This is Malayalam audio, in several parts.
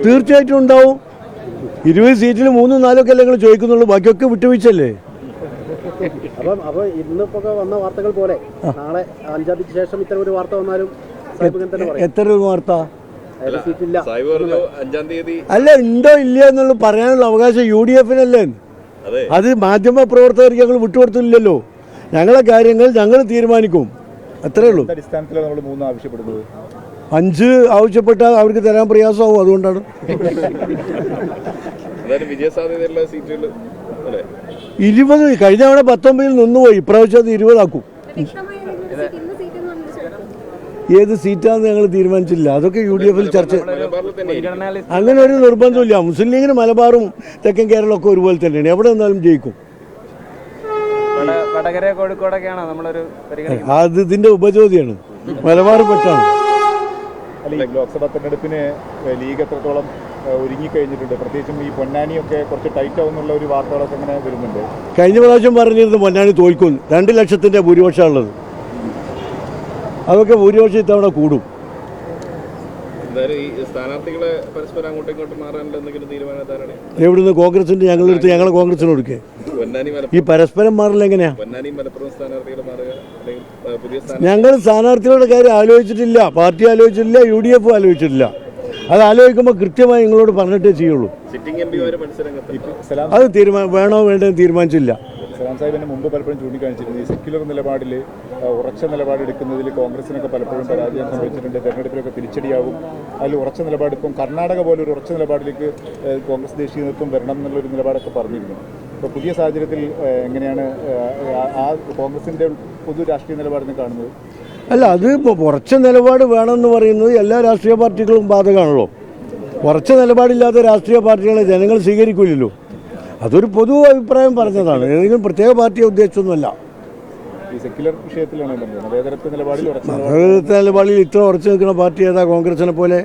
തീർച്ചയായിട്ടും ഉണ്ടാവും. 20 സീറ്റിൽ 3-4 ഒക്കെ നിങ്ങൾ ചോദിക്കുന്നുള്ളൂ, ബാക്കിയൊക്കെ വിട്ടുവീഴ്ചല്ലേ. അപ്പോൾ ഇന്നിപ്പോ വന്ന വാർത്തകൾ പോലെ നാളെ 5-ാം തീയതിക്ക് ശേഷം ഇത്തരം ഒരു വാർത്ത വന്നാലും എത്ര ഒരു വാർത്ത അല്ല ഉണ്ടോ ഇല്ല എന്നുള്ള പറയാനുള്ള അവകാശം UDF-നല്ലേ. അത് മാധ്യമ പ്രവർത്തകർക്ക് ഞങ്ങൾ വിട്ടുകൊടുത്തില്ലല്ലോ. ഞങ്ങളെ കാര്യങ്ങൾ ഞങ്ങൾ തീരുമാനിക്കും, അത്രേ ഉള്ളൂ. 5 ആവശ്യപ്പെട്ടാൽ അവർക്ക് തരാൻ പ്രയാസമാവും, അതുകൊണ്ടാണ്. 20 കഴിഞ്ഞ തവണ 19 നിന്നുപോയി, ഇപ്രാവശ്യം അത് 20 ആക്കും. ഏത് സീറ്റാന്ന് ഞങ്ങൾ തീരുമാനിച്ചില്ല, അതൊക്കെ UDF-ൽ ചർച്ച. അങ്ങനെ ഒരു നിർബന്ധമില്ല. മുസ്ലിം ലീഗിന് മലബാറും തെക്കൻ കേരളമൊക്കെ ഒരുപോലെ തന്നെയാണ്, എവിടെ നിന്നാലും ജയിക്കും. അത് ഇതിന്റെ ഉപചോദ്യാണ്, മലബാർ പെട്ടാണ്. ലോക്സഭാ തെരഞ്ഞെടുപ്പിന് ലീഗ് എത്രത്തോളം ഒരുങ്ങിക്കഴിഞ്ഞിട്ടുണ്ട്? പ്രത്യേകിച്ചും ഈ പൊന്നാനിയൊക്കെ കുറച്ച് ടൈറ്റ് ആവുന്നുള്ള ഒരു വാർത്തകളൊക്കെ അങ്ങനെ വരുന്നുണ്ട്. കഴിഞ്ഞ പ്രാവശ്യം പറഞ്ഞിരുന്നു പൊന്നാനി തോൽക്കും, 2 ലക്ഷത്തിന്റെ ഭൂരിപക്ഷം ഉള്ളത്. അതൊക്കെ ഭൂരിപക്ഷം ഇത്തവണ കൂടും. എവിടുന്ന്? കോൺഗ്രസിന്റെ ഞങ്ങളെടുത്ത് ഞങ്ങളെ കോൺഗ്രസിന് കൊടുക്കേ. ഈ പരസ്പരം മാറില്ല എങ്ങനെയാ? ഞങ്ങൾ സ്ഥാനാർത്ഥികളുടെ കാര്യം ആലോചിച്ചിട്ടില്ല, പാർട്ടി ആലോചിച്ചിട്ടില്ല, UDF ആലോചിച്ചിട്ടില്ല. അത് ആലോചിക്കുമ്പോൾ കൃത്യമായി നിങ്ങളോട് പറഞ്ഞിട്ടേ ചെയ്യുള്ളൂ. അത് വേണോ വേണ്ടെന്ന് തീരുമാനിച്ചില്ല. സലാം സാഹിബിന് മുമ്പ് പലപ്പോഴും ചൂണ്ടിക്കാണിച്ചിരുന്നു ഈ സെക്യുലർ നിലപാടിൽ ഉറച്ച നിലപാടെടുക്കുന്നതിൽ കോൺഗ്രസിനൊക്കെ പലപ്പോഴും പരാജയം സംഭവിച്ചിട്ടുണ്ട്. തെരഞ്ഞെടുപ്പിലൊക്കെ തിരിച്ചടിയാവും. അതിൽ ഉറച്ച നിലപാട്, ഇപ്പം കർണാടക പോലെ ഒരു ഉറച്ച നിലപാടിലേക്ക് കോൺഗ്രസ് ദേശീയ നേതൃത്വം വരണം എന്നുള്ളൊരു നിലപാടൊക്കെ പറഞ്ഞിരുന്നു. ഇപ്പോൾ പുതിയ സാഹചര്യത്തിൽ എങ്ങനെയാണ് ആ കോൺഗ്രസിൻ്റെ പൊതു രാഷ്ട്രീയ നിലപാടിനെ കാണുന്നത്? അല്ല, അത് ഉറച്ച നിലപാട് വേണമെന്ന് പറയുന്നത് എല്ലാ രാഷ്ട്രീയ പാർട്ടികളും ബാധകമാണല്ലോ. ഉറച്ച നിലപാടില്ലാത്ത രാഷ്ട്രീയ പാർട്ടികളെ ജനങ്ങൾ സ്വീകരിക്കില്ലല്ലോ. അതൊരു പൊതു അഭിപ്രായം പറഞ്ഞതാണ്, ഏതെങ്കിലും പ്രത്യേക പാർട്ടിയെ ഉദ്ദേശിച്ചൊന്നുമല്ല. മതേതരത്വ നിലപാടിൽ ഇത്ര ഉറച്ചു നിൽക്കുന്ന പാർട്ടി ഏതാ കോൺഗ്രസിനെ പോലെ?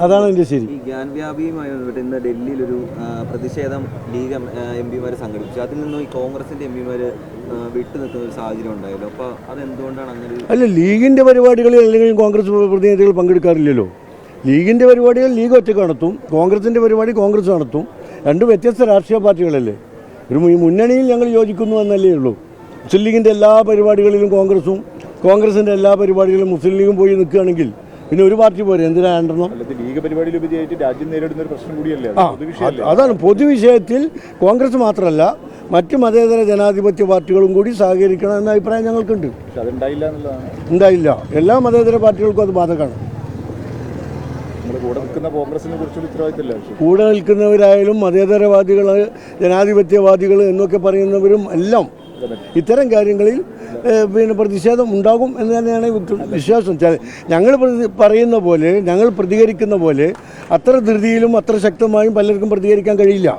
അതാണ് എൻ്റെ ശരി. ഈ ഗ്യാൻ വ്യാപിയുമായി ഇന്ന് ഡൽഹിയിലൊരു പ്രതിഷേധം ലീഗ് MP-മാർ സംഘടിപ്പിച്ചു. അതിൽ നിന്നും ഈ കോൺഗ്രസിൻ്റെ MP-മാർ വിട്ടു നിൽക്കുന്ന ഒരു സാഹചര്യം ഉണ്ടായല്ലോ. അപ്പോൾ അതെന്തുകൊണ്ടാണ് അങ്ങനെ? അല്ല, ലീഗിൻ്റെ പരിപാടികളിൽ അല്ലെങ്കിൽ കോൺഗ്രസ് പ്രതിനിധികൾ പങ്കെടുക്കാറില്ലല്ലോ. ലീഗിൻ്റെ പരിപാടികൾ ലീഗ് ഒറ്റയ്ക്ക് നടത്തും, കോൺഗ്രസിൻ്റെ പരിപാടി കോൺഗ്രസ് നടത്തും. 2 വ്യത്യസ്ത രാഷ്ട്രീയ പാർട്ടികളല്ലേ. ഒരു മുന്നണിയിൽ ഞങ്ങൾ യോജിക്കുന്നു എന്നല്ലേ ഉള്ളൂ. മുസ്ലിം ലീഗിൻ്റെ എല്ലാ പരിപാടികളിലും കോൺഗ്രസും, കോൺഗ്രസിൻ്റെ എല്ലാ പരിപാടികളിലും മുസ്ലിം ലീഗും പോയി നിൽക്കുകയാണെങ്കിൽ പിന്നെ ഒരു പാർട്ടി പോരെ, എന്തിനാ രണ്ടെണ്ണം? ലീഗ് പരിപാടിയിൽ ഉപയോഗിച്ച് രാജ്യം നേരിടുന്ന ഒരു പ്രശ്നം കൂടിയല്ലേ. അതാണ് പൊതുവിഷയത്തിൽ കോൺഗ്രസ് മാത്രമല്ല മറ്റ് മതേതര ജനാധിപത്യ പാർട്ടികളും കൂടി സഹകരിക്കണം എന്ന അഭിപ്രായം ഞങ്ങൾക്കുണ്ട്. ഉണ്ടായില്ല. എല്ലാ മതേതര പാർട്ടികൾക്കും അത് ബാധകമാണ്. കൂടെ നിൽക്കുന്നവരായാലും മതേതരവാദികൾ, ജനാധിപത്യവാദികൾ എന്നൊക്കെ പറയുന്നവരും എല്ലാം ഇത്തരം കാര്യങ്ങളിൽ പ്രതിഷേധം ഉണ്ടാകും എന്ന് തന്നെയാണ് വിശ്വാസം. ഞങ്ങൾ പറയുന്ന പോലെ, ഞങ്ങൾ പ്രതികരിക്കുന്ന പോലെ അത്ര ധൃതിയിലും അത്ര ശക്തമായും പലർക്കും പ്രതികരിക്കാൻ കഴിയില്ല.